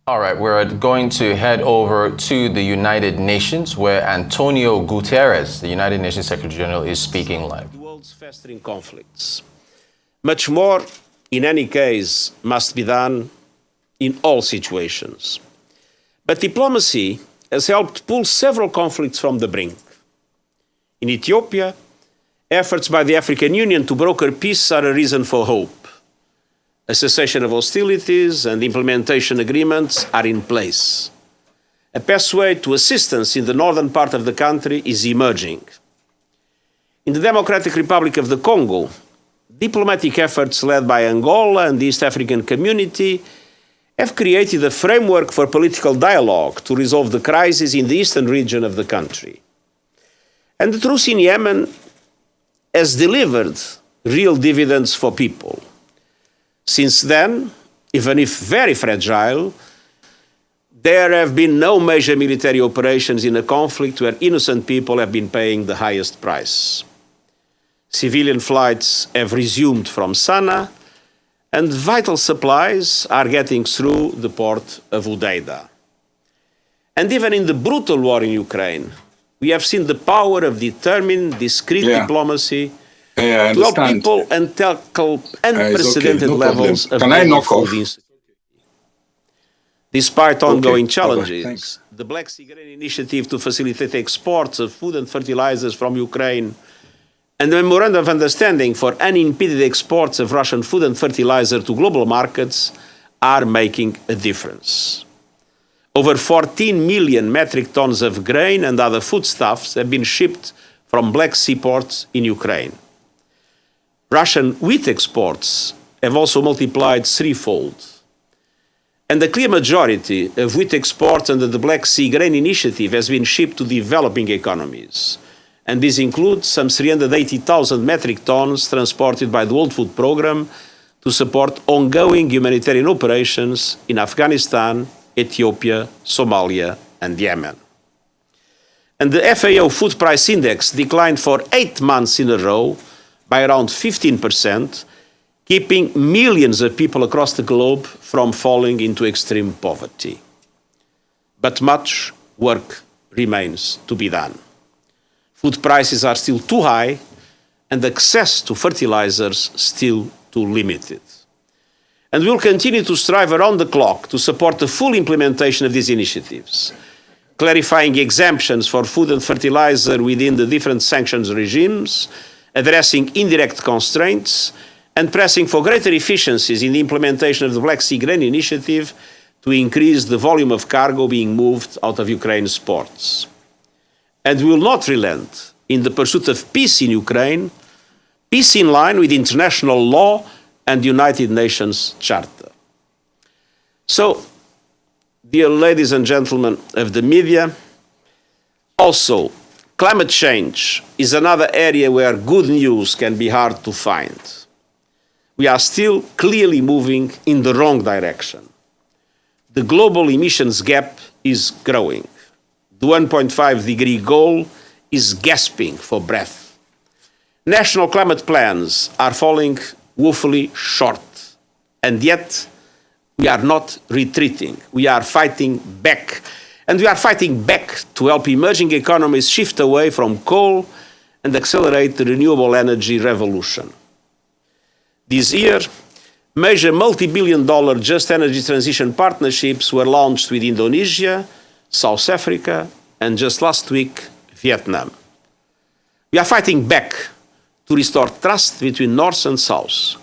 All right, we're going to head over to the United Nations, where Antonio Guterres, the United Nations Secretary General, is speaking live. The world's festering conflicts. Much more, in any case, must be done in all situations. But diplomacy has helped pull several conflicts from the brink. In Ethiopia, efforts by the African Union to broker peace are a reason for hope. A cessation of hostilities and implementation agreements are in place. A pathway to assistance in the northern part of the country is emerging. In the Democratic Republic of the Congo, diplomatic efforts led by Angola and the East African Community have created a framework for political dialogue to resolve the crisis in the eastern region of the country. And the truce in Yemen has delivered real dividends for people. Since then, even if very fragile, there have been no major military operations in a conflict where innocent people have been paying the highest price. Civilian flights have resumed from Sana'a, and vital supplies are getting through the port of Udeida. And even in the brutal war in Ukraine, we have seen the power of determined, discreet diplomacy to help people and tackle unprecedented levels of food insecurity. Despite ongoing challenges, the Black Sea Grain Initiative to facilitate exports of food and fertilizers from Ukraine and the Memorandum of Understanding for unimpeded exports of Russian food and fertilizer to global markets are making a difference. Over 14 million metric tons of grain and other foodstuffs have been shipped from Black Sea ports in Ukraine. Russian wheat exports have also multiplied threefold. And the clear majority of wheat exports under the Black Sea Grain Initiative has been shipped to developing economies. And this includes some 380,000 metric tons transported by the World Food Programme to support ongoing humanitarian operations in Afghanistan, Ethiopia, Somalia, and Yemen. And the FAO Food Price Index declined for 8 months in a row by around 15%, keeping millions of people across the globe from falling into extreme poverty. But much work remains to be done. Food prices are still too high, and access to fertilizers still too limited. And we'll continue to strive around the clock to support the full implementation of these initiatives, clarifying exemptions for food and fertilizer within the different sanctions regimes, addressing indirect constraints, and pressing for greater efficiencies in the implementation of the Black Sea Grain Initiative to increase the volume of cargo being moved out of Ukraine's ports. And we will not relent in the pursuit of peace in Ukraine, peace in line with international law and the United Nations Charter. So, dear ladies and gentlemen of the media, also, climate change is another area where good news can be hard to find. We are still clearly moving in the wrong direction. The global emissions gap is growing. The 1.5-degree goal is gasping for breath. National climate plans are falling woefully short, and yet we are not retreating. We are fighting back. And we are fighting back to help emerging economies shift away from coal and accelerate the renewable energy revolution. This year, major multi-billion-dollar just energy transition partnerships were launched with Indonesia, South Africa, and just last week, Vietnam. We are fighting back to restore trust between North and South.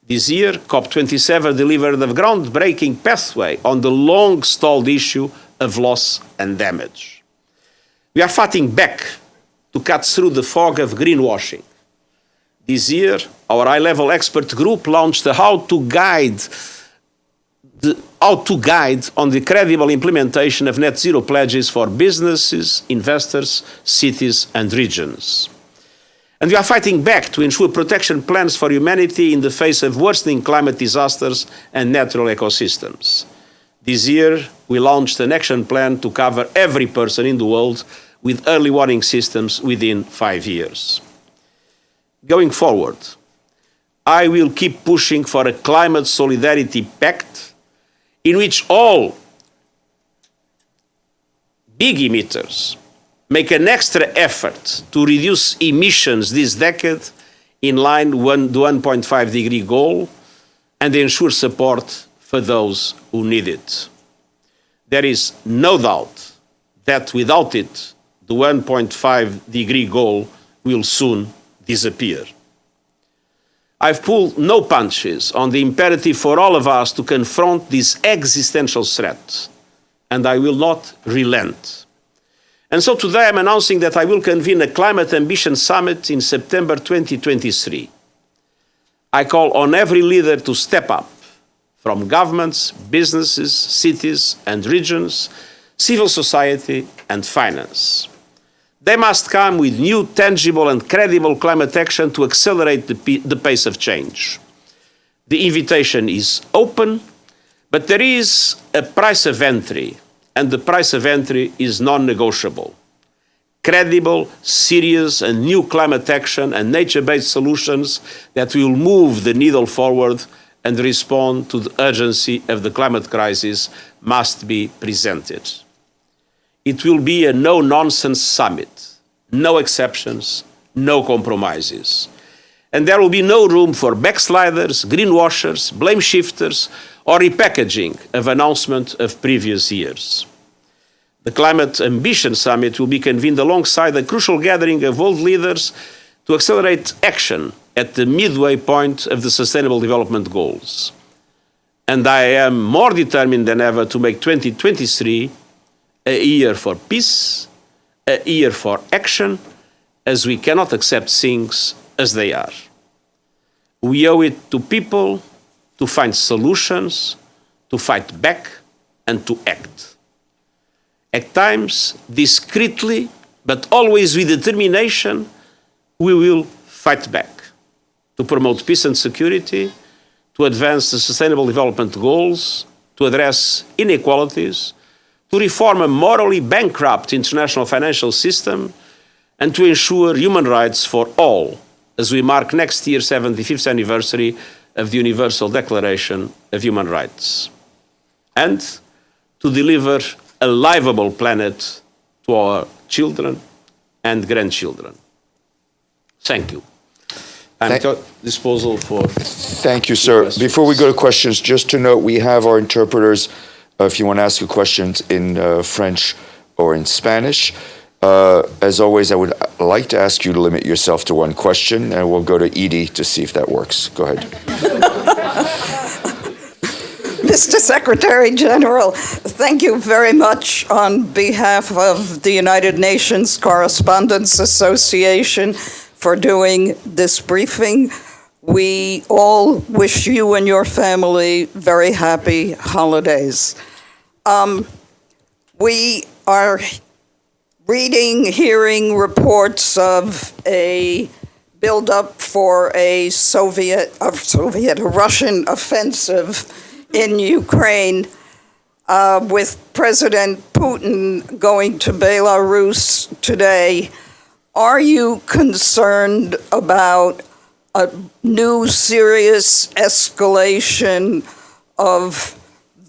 This year, COP27 delivered a groundbreaking pathway on the long-stalled issue of loss and damage. We are fighting back to cut through the fog of greenwashing. This year, our high-level expert group launched a how to guide on the credible implementation of net zero pledges for businesses, investors, cities, and regions. And we are fighting back to ensure protection plans for humanity in the face of worsening climate disasters and natural ecosystems. This year, we launched an action plan to cover every person in the world with early warning systems within 5 years. Going forward, I will keep pushing for a climate solidarity pact in which all big emitters make an extra effort to reduce emissions this decade in line with the 1.5-degree goal and ensure support for those who need it. There is no doubt that without it, the 1.5-degree goal will soon disappear. I've pulled no punches on the imperative for all of us to confront this existential threat, and I will not relent. And so today I'm announcing that I will convene a Climate Ambition Summit in September 2023. I call on every leader to step up, from governments, businesses, cities and regions, civil society and finance. They must come with new, tangible and credible climate action to accelerate the pace of change. The invitation is open, but there is a price of entry, and the price of entry is non-negotiable. Credible, serious and new climate action and nature-based solutions that will move the needle forward and respond to the urgency of the climate crisis must be presented. It will be a no-nonsense summit, no exceptions, no compromises. And there will be no room for backsliders, greenwashers, blame shifters, or repackaging of announcements of previous years. The Climate Ambition Summit will be convened alongside a crucial gathering of world leaders to accelerate action at the midway point of the Sustainable Development Goals. And I am more determined than ever to make 2023 a year for peace, a year for action, as we cannot accept things as they are. We owe it to people to find solutions, to fight back, and to act. At times, discreetly, but always with determination, we will fight back to promote peace and security, to advance the Sustainable Development Goals, to address inequalities, to reform a morally bankrupt international financial system, and to ensure human rights for all, as we mark next year's 75th anniversary of the Universal Declaration of Human Rights, and to deliver a livable planet to our children and grandchildren. Thank you. I'm at your disposal for... Thank you, sir. questions. Before we go to questions, just to note, we have our interpreters, if you want to ask a question in French or in Spanish. As always, I would like to ask you to limit yourself to one question, and we'll go to Edie to see if that works. Go ahead. Mr. Secretary General, thank you very much on behalf of the United Nations Correspondents Association for doing this briefing. We all wish you and your family very happy holidays. We are hearing reports of a buildup for a Russian offensive in Ukraine, with President Putin going to Belarus today. Are you concerned about a new serious escalation of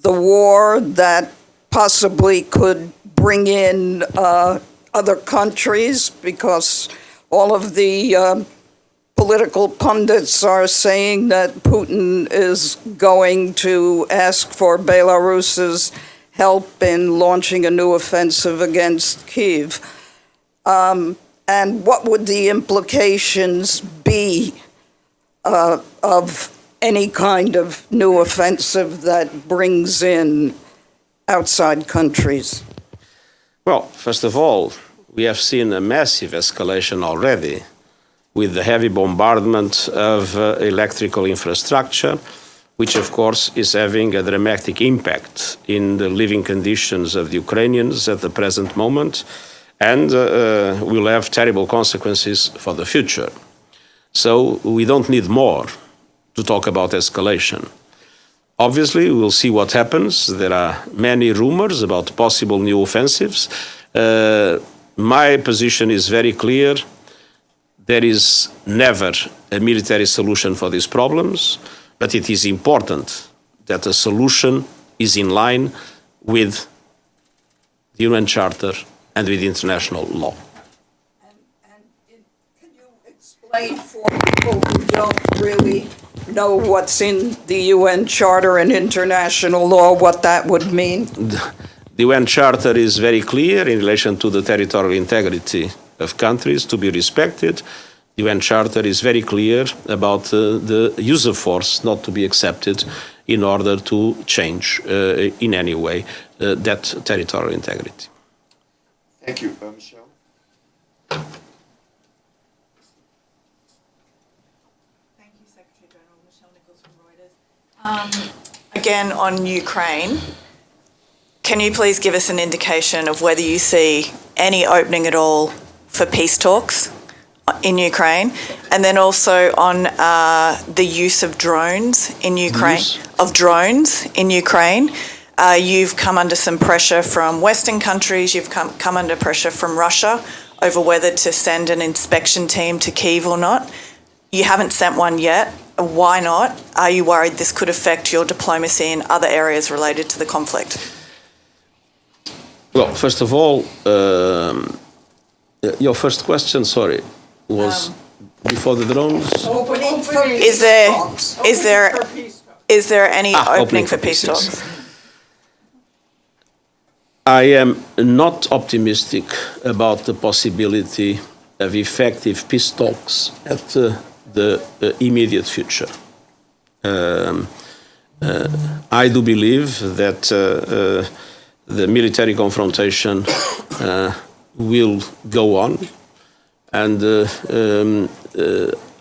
the war that possibly could bring in other countries? Because all of the political pundits are saying that Putin is going to ask for Belarus's help in launching a new offensive against Kyiv. And what would the implications be of any kind of new offensive that brings in outside countries? Well, first of all, we have seen a massive escalation already with the heavy bombardment of electrical infrastructure, which of course is having a dramatic impact in the living conditions of the Ukrainians at the present moment, and will have terrible consequences for the future. So we don't need more to talk about escalation. Obviously, we'll see what happens. There are many rumors about possible new offensives. My position is very clear. There is never a military solution for these problems, but it is important that a solution is in line with the UN Charter and with international law. Can you explain for people who don't really know what's in the UN Charter and international law what that would mean? The UN Charter is very clear in relation to the territorial integrity of countries to be respected. The UN Charter is very clear about the use of force not to be accepted in order to change in any way that territorial integrity. Thank you, Michelle. Thank you, Secretary General. Michelle Nichols from Reuters. Again, on Ukraine, can you please give us an indication of whether you see any opening at all for peace talks in Ukraine? And then also on the use of drones in Ukraine, you've come under some pressure from Western countries, you've come under pressure from Russia over whether to send an inspection team to Kyiv or not. You haven't sent one yet. Why not? Are you worried this could affect your diplomacy in other areas related to the conflict? Well, first of all, your first question, sorry, was before the drones? Is there any opening for peace talks? I am not optimistic about the possibility of effective peace talks at the immediate future. I do believe that the military confrontation will go on, and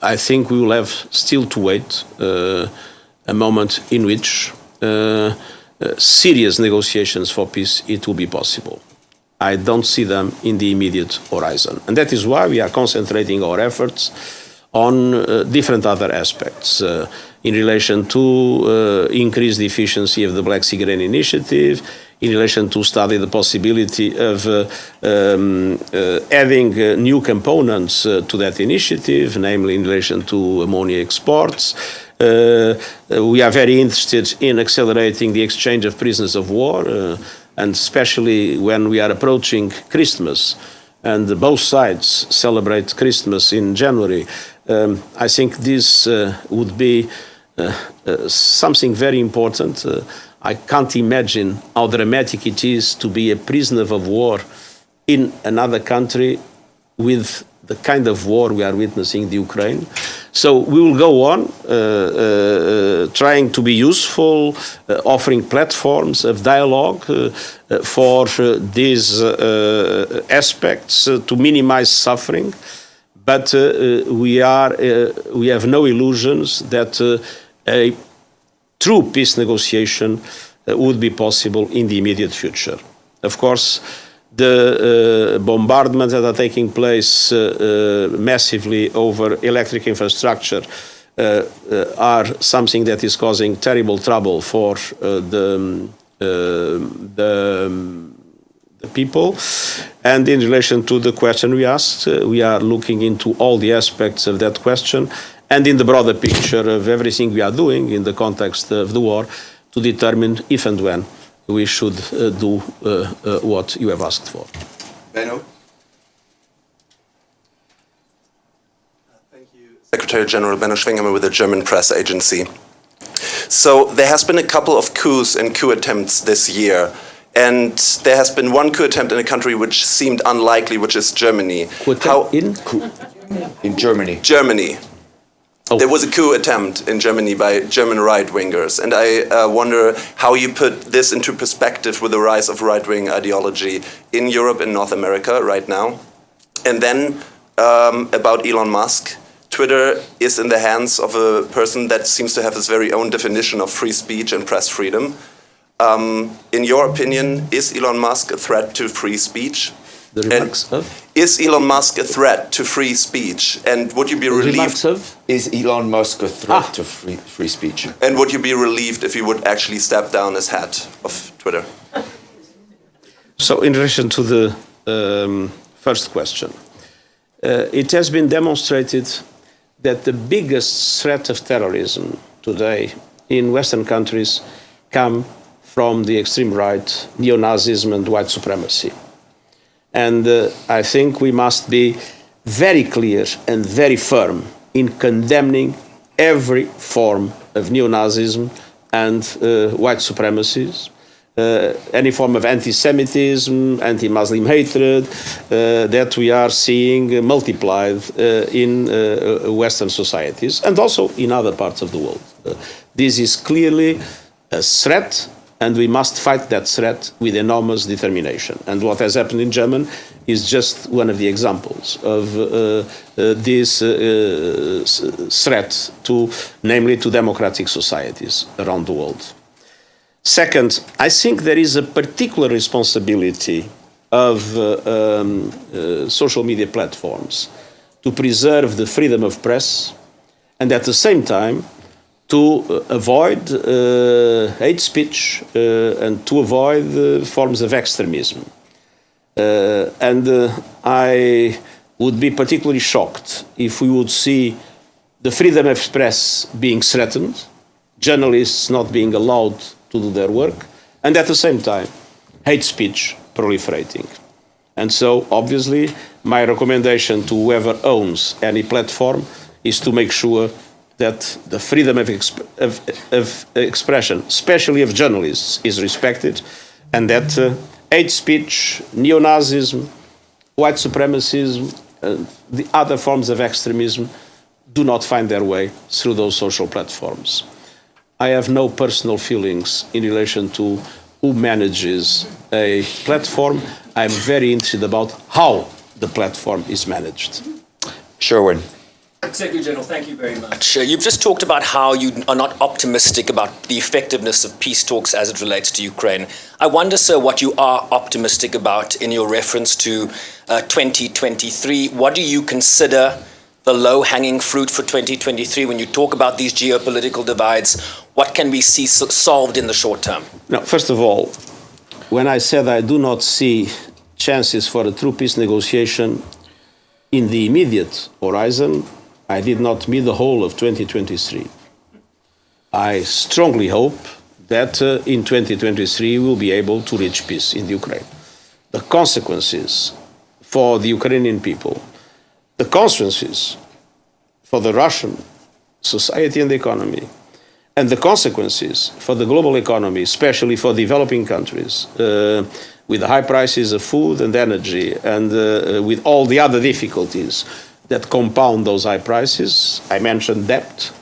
I think we will have still to wait a moment in which serious negotiations for peace, it will be possible. I don't see them in the immediate horizon. And that is why we are concentrating our efforts on different other aspects in relation to increase the efficiency of the Black Sea Grain Initiative, in relation to study the possibility of adding new components to that initiative, namely in relation to ammonia exports. We are very interested in accelerating the exchange of prisoners of war, and especially when we are approaching Christmas, and both sides celebrate Christmas in January. I think this would be something very important. I can't imagine how dramatic it is to be a prisoner of war in another country with the kind of war we are witnessing in the Ukraine. So we will go on trying to be useful, offering platforms of dialogue for these aspects to minimize suffering. But we have no illusions that a true peace negotiation would be possible in the immediate future. Of course, the bombardments that are taking place massively over electric infrastructure are something that is causing terrible trouble for the people. And in relation to the question we asked, we are looking into all the aspects of that question and in the broader picture of everything we are doing in the context of the war to determine if and when we should do what you have asked for. Benno? Thank you, Secretary General Benno Schwengemer with the German press agency. So there has been a couple of coups and coup attempts this year. And there has been one coup attempt in a country which seemed unlikely, which is Germany. In Germany. Germany. Oh. There was a coup attempt in Germany by German right-wingers. And I wonder how you put this into perspective with the rise of right-wing ideology in Europe and North America right now. And then about Elon Musk. Twitter is in the hands of a person that seems to have his very own definition of free speech and press freedom. In your opinion, is Elon Musk a threat to free speech? The remarks of? Is Elon Musk a threat to free speech? And would you be relieved? Is Elon Musk a threat to free speech? And would you be relieved if he would actually step down as head of Twitter? So in relation to the first question, it has been demonstrated that the biggest threat of terrorism today in Western countries come from the extreme right, neo-Nazism and white supremacy. And I think we must be very clear and very firm in condemning every form of neo-Nazism and white supremacies, any form of anti-Semitism, anti-Muslim hatred that we are seeing multiplied in Western societies and also in other parts of the world. This is clearly a threat, and we must fight that threat with enormous determination. And what has happened in Germany is just one of the examples of this threat to, namely to democratic societies around the world. Second, I think there is a particular responsibility of social media platforms to preserve the freedom of press and at the same time to avoid hate speech and to avoid forms of extremism. I would be particularly shocked if we would see the freedom of press being threatened, journalists not being allowed to do their work, and at the same time, hate speech proliferating. And so, obviously, my recommendation to whoever owns any platform is to make sure that the freedom of expression, especially of journalists, is respected, and that hate speech, neo-Nazism, white supremacism, the other forms of extremism do not find their way through those social platforms. I have no personal feelings in relation to who manages a platform. I'm very interested about how the platform is managed. Sherwin. Secretary General, thank you very much. You've just talked about how you are not optimistic about the effectiveness of peace talks as it relates to Ukraine. I wonder, sir, what you are optimistic about in your reference to 2023. What do you consider the low-hanging fruit for 2023 when you talk about these geopolitical divides? What can we see solved in the short term? Now, first of all, when I said I do not see chances for a true peace negotiation in the immediate horizon, I did not mean the whole of 2023. I strongly hope that in 2023 we'll be able to reach peace in the Ukraine. The consequences for the Ukrainian people, the consequences for the Russian society and the economy, and the consequences for the global economy, especially for developing countries, with the high prices of food and energy, and with all the other difficulties that compound those high prices. I mentioned debt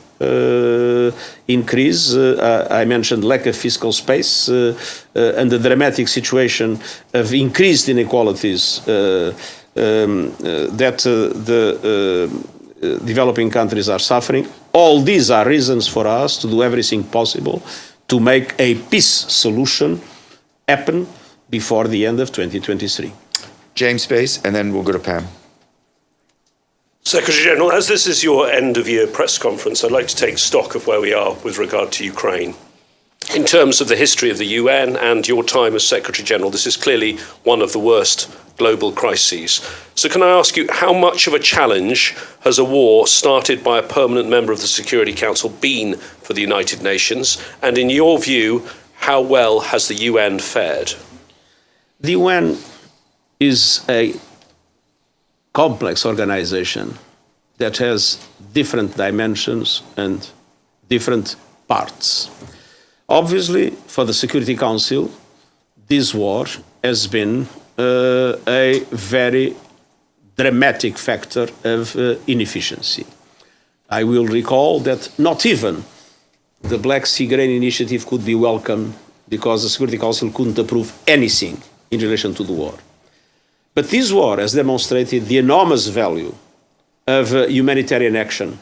increase, I mentioned lack of fiscal space, and the dramatic situation of increased inequalities that the developing countries are suffering. All these are reasons for us to do everything possible to make a peace solution happen before the end of 2023. James Bass, and then we'll go to Pam. Secretary General, as this is your end-of-year press conference, I'd like to take stock of where we are with regard to Ukraine. In terms of the history of the UN and your time as Secretary General, this is clearly one of the worst global crises. So can I ask you, how much of a challenge has a war started by a permanent member of the Security Council been for the United Nations? And in your view, how well has the UN fared? The UN is a complex organization that has different dimensions and different parts. Obviously, for the Security Council, this war has been a very dramatic factor of inefficiency. I will recall that not even the Black Sea Grain Initiative could be welcomed because the Security Council couldn't approve anything in relation to the war. But this war has demonstrated the enormous value of humanitarian action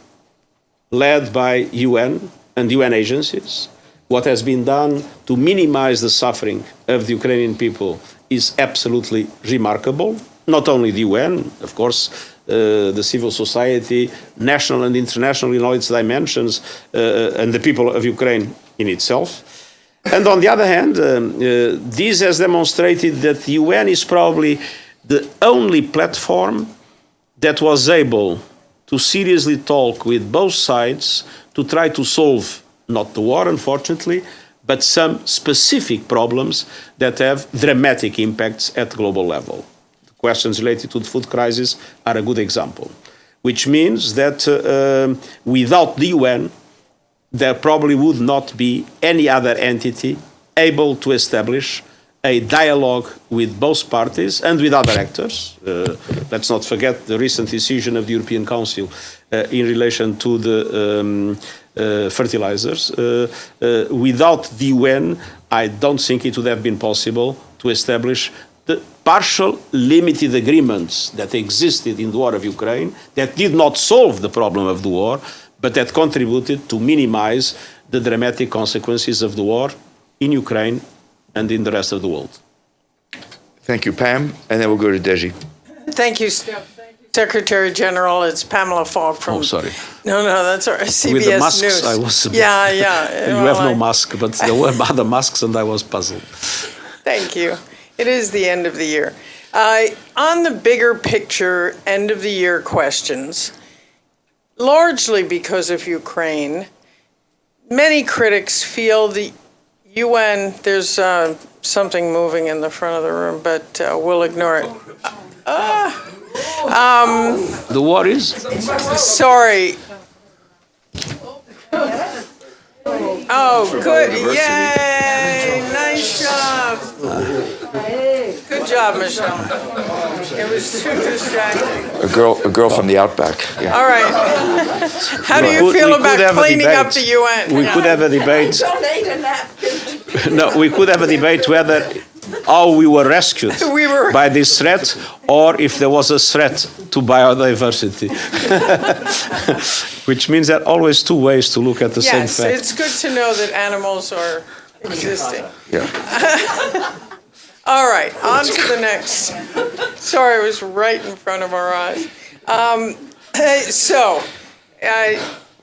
led by UN and UN agencies. What has been done to minimize the suffering of the Ukrainian people is absolutely remarkable. Not only the UN, of course, the civil society, national and international in all its dimensions, and the people of Ukraine in itself. And on the other hand, this has demonstrated that the UN is probably the only platform that was able to seriously talk with both sides to try to solve not the war, unfortunately, but some specific problems that have dramatic impacts at global level. The questions related to the food crisis are a good example, which means that without the UN, there probably would not be any other entity able to establish a dialogue with both parties and with other actors. Let's not forget the recent decision of the European Council in relation to the fertilizers. Without the UN, I don't think it would have been possible to establish the partial limited agreements that existed in the war of Ukraine that did not solve the problem of the war, but that contributed to minimize the dramatic consequences of the war in Ukraine and in the rest of the world. Thank you, Pam. And then we'll go to Deji. Thank you, Secretary General. It's Pamela Falk from... Oh, sorry. No, that's all right. CBS With the masks, News. I was a bit... Yeah. You have no mask, but there were other masks and I was puzzled. Thank you. It is the end of the year. On the bigger picture, end of the year questions, largely because of Ukraine, many critics feel the UN, there's something moving in the front of the room, but we'll ignore it. The war is? Sorry. Oh, good. Yay! Nice job. Good job, Michelle. It was too distracting. A girl from the outback. Yeah. All right. How do you feel about cleaning up the UN? We could have a debate. Donate a napkin. No, we could have a debate whether how we were rescued by this threat or if there was a threat to biodiversity. Which means there are always two ways to look at the same fact. Yes, it's good to know that animals are existing. Yeah. All right, on to the next. Sorry, it was right in front of our eyes.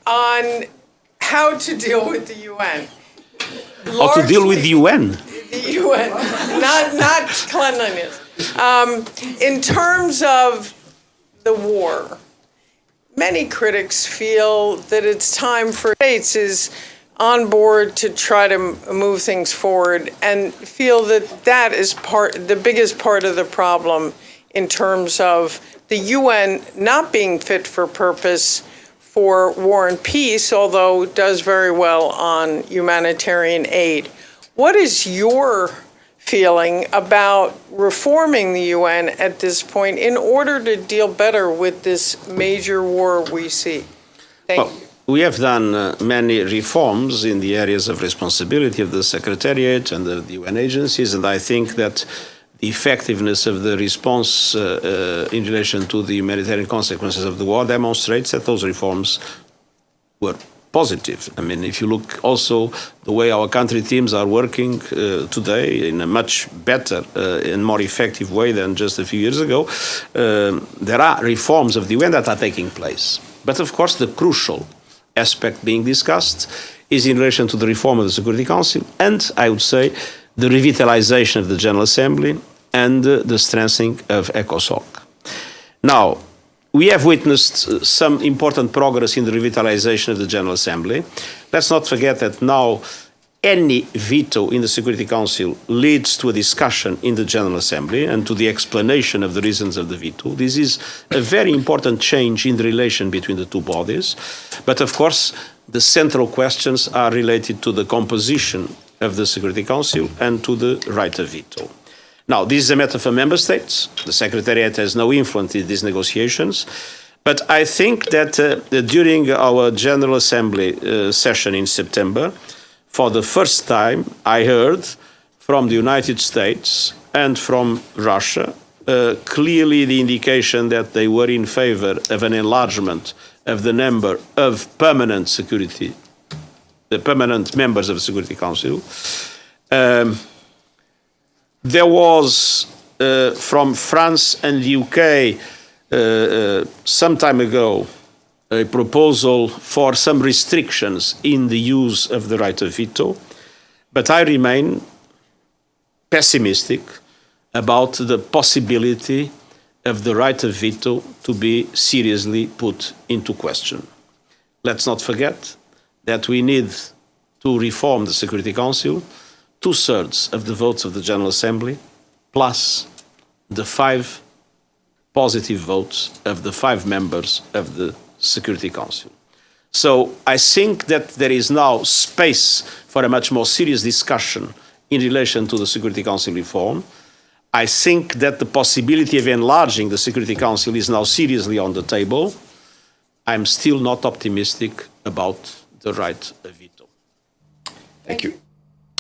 On how to deal with the UN. How to deal with the UN? The UN, not cleanliness. In terms of the war, many critics feel that it's time for states is on board to try to move things forward and feel that that is the biggest part of the problem in terms of the UN not being fit for purpose for war and peace, although it does very well on humanitarian aid. What is your feeling about reforming the UN at this point in order to deal better with this major war we see? Thank you. We have done many reforms in the areas of responsibility of the Secretariat and the UN agencies, and I think that the effectiveness of the response in relation to the humanitarian consequences of the war demonstrates that those reforms were positive. I mean, if you look also the way our country teams are working today in a much better and more effective way than just a few years ago, there are reforms of the UN that are taking place. But of course, the crucial aspect being discussed is in relation to the reform of the Security Council and, I would say, the revitalization of the General Assembly and the strengthening of ECOSOC. Now, we have witnessed some important progress in the revitalization of the General Assembly. Let's not forget that now any veto in the Security Council leads to a discussion in the General Assembly and to the explanation of the reasons of the veto. This is a very important change in the relation between the two bodies. But of course, the central questions are related to the composition of the Security Council and to the right of veto. Now, this is a matter for member states. The Secretariat has no influence in these negotiations. But I think that during our General Assembly session in September, for the first time, I heard from the United States and from Russia clearly the indication that they were in favor of an enlargement of the number of permanent security, the permanent members of the Security Council. There was from France and the UK some time ago a proposal for some restrictions in the use of the right of veto, but I remain pessimistic about the possibility of the right of veto to be seriously put into question. Let's not forget that we need to reform the Security Council, 2/3 of the votes of the General Assembly, plus the 5 positive votes of the 5 members of the Security Council. So I think that there is now space for a much more serious discussion in relation to the Security Council reform. I think that the possibility of enlarging the Security Council is now seriously on the table. I'm still not optimistic about the right of veto. Thank you.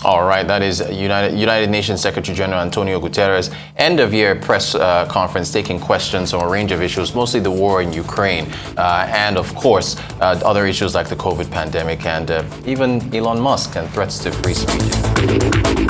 All right, that is United Nations Secretary General Antonio Guterres' end-of-year press conference, taking questions on a range of issues, mostly the war in Ukraine, and of course, other issues like the COVID pandemic and even Elon Musk and threats to free speech.